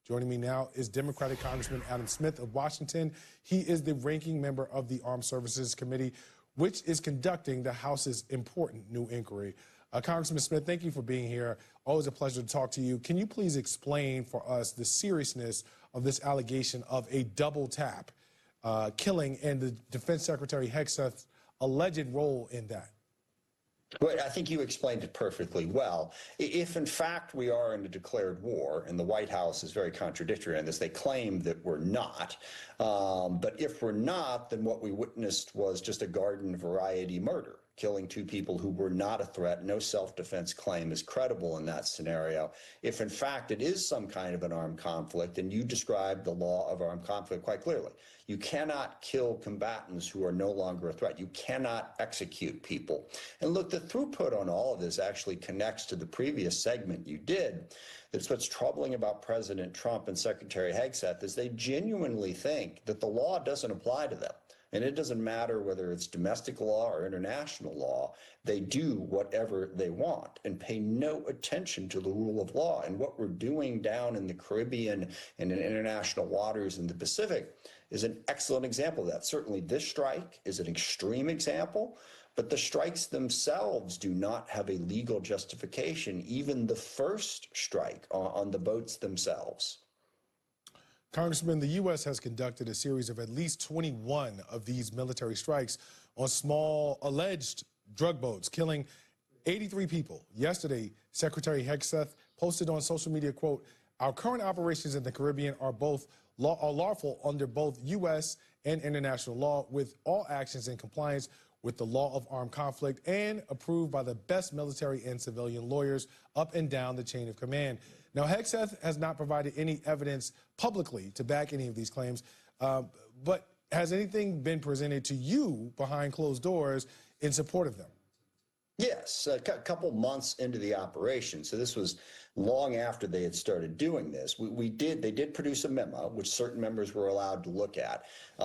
Joining me now is Democratic Congressman Adam Smith of Washington. He is the ranking member of the Armed Services Committee, which is conducting the House's important new inquiry. Congressman Smith, thank you for being here. Always a pleasure to talk to you. Can you please explain for us the seriousness of this allegation of a double tap killing and the Defense Secretary Hegseth's alleged role in that? Well, I think you explained it perfectly well. If, in fact, we are in a declared war, and the White House is very contradictory on this, they claim that we're not. But if we're not, then what we witnessed was just a garden variety murder, killing two people who were not a threat. No self-defense claim is credible in that scenario. If, in fact, it is some kind of an armed conflict, and you described the law of armed conflict quite clearly, you cannot kill combatants who are no longer a threat. You cannot execute people. And look, the throughput on all of this actually connects to the previous segment you did. That's what's troubling about President Trump and Secretary Hegseth is they genuinely think that the law doesn't apply to them. And it doesn't matter whether it's domestic law or international law. They do whatever they want and pay no attention to the rule of law. And what we're doing down in the Caribbean and in international waters in the Pacific is an excellent example of that. Certainly this strike is an extreme example, but the strikes themselves do not have a legal justification, even the first strike on the boats themselves. Congressman, the U.S. has conducted a series of at least 21 of these military strikes on small alleged drug boats, killing 83 people. Yesterday, Secretary Hegseth posted on social media, quote, "Our current operations in the Caribbean are lawful under both U.S. and international law, with all actions in compliance with the law of armed conflict and approved by the best military and civilian lawyers up and down the chain of command." Now, Hegseth has not provided any evidence publicly to back any of these claims, but has anything been presented to you behind closed doors in support of them? Yes, a couple months into the operation. So this was long after they had started doing this. They did produce a memo, which certain members were allowed to look at,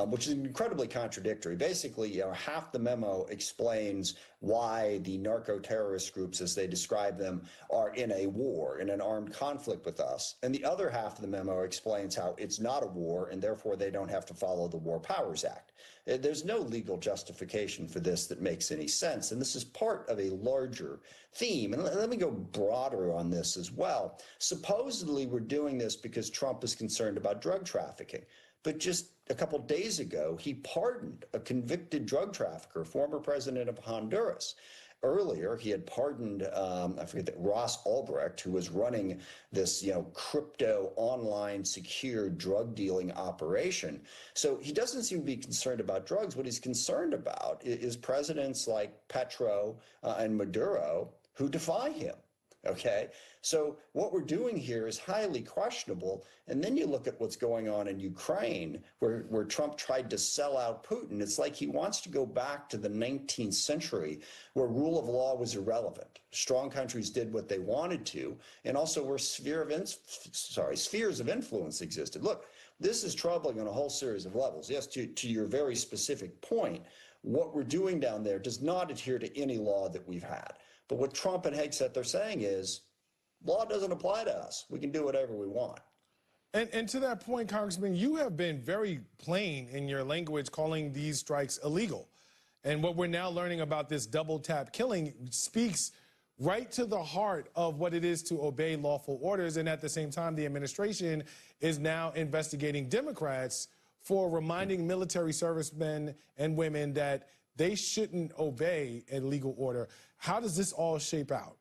which is incredibly contradictory. Basically, half the memo explains why the narco-terrorist groups, as they describe them, are in a war, in an armed conflict with us. And the other half of the memo explains how it's not a war, and therefore they don't have to follow the War Powers Act. There's no legal justification for this that makes any sense. And this is part of a larger theme. And let me go broader on this as well. Supposedly, we're doing this because Trump is concerned about drug trafficking. But just a couple days ago, he pardoned a convicted drug trafficker, former president of Honduras. Earlier, he had pardoned, Ross Ulbricht, who was running this, crypto online secure drug dealing operation. So he doesn't seem to be concerned about drugs. What he's concerned about is presidents like Petro and Maduro who defy him. Okay, so what we're doing here is highly questionable. And then you look at what's going on in Ukraine, where Trump tried to sell out Putin. It's like he wants to go back to the 19th century, where rule of law was irrelevant. Strong countries did what they wanted to, and also where spheres of influence existed. Look, this is troubling on a whole series of levels. Yes, to your very specific point, what we're doing down there does not adhere to any law that we've had. But what Trump and Hegseth are saying is, law doesn't apply to us. We can do whatever we want. And to that point, Congressman, you have been very plain in your language calling these strikes illegal. And what we're now learning about this double tap killing speaks right to the heart of what it is to obey lawful orders. And at the same time, the administration is now investigating Democrats for reminding military servicemen and women that they shouldn't obey a legal order. How does this all shape out?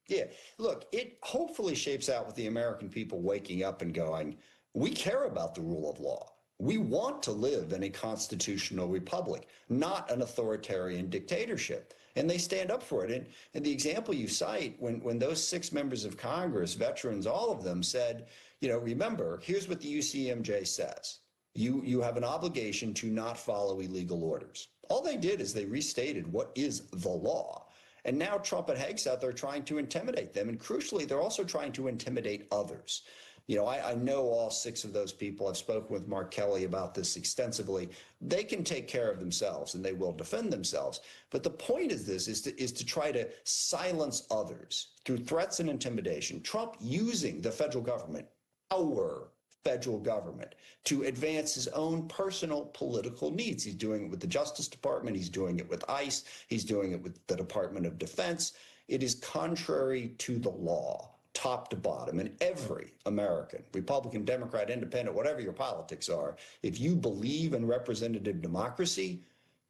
Yeah, look, it hopefully shapes out with the American people waking up and going, we care about the rule of law. We want to live in a constitutional republic, not an authoritarian dictatorship. And they stand up for it. And the example you cite, when those 6 members of Congress, veterans, all of them said, remember, here's what the UCMJ says. You have an obligation to not follow illegal orders. All they did is they restated what is the law. And now Trump and Hegseth are trying to intimidate them. And crucially, they're also trying to intimidate others. I know all 6 of those people. I've spoken with Mark Kelly about this extensively. They can take care of themselves and they will defend themselves. But the point of this is to try to silence others through threats and intimidation. Trump using the federal government our federal government to advance his own personal political needs. He's doing it with the Justice Department. He's doing it with ICE. He's doing it with the Department of Defense. It is contrary to the law, top to bottom. And every American, Republican, Democrat, Independent, whatever your politics are, if you believe in representative democracy,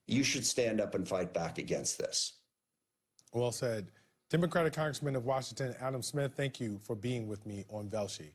you should stand up and fight back against this. Well said. Democratic Congressman of Washington, Adam Smith, thank you for being with me on Velshi.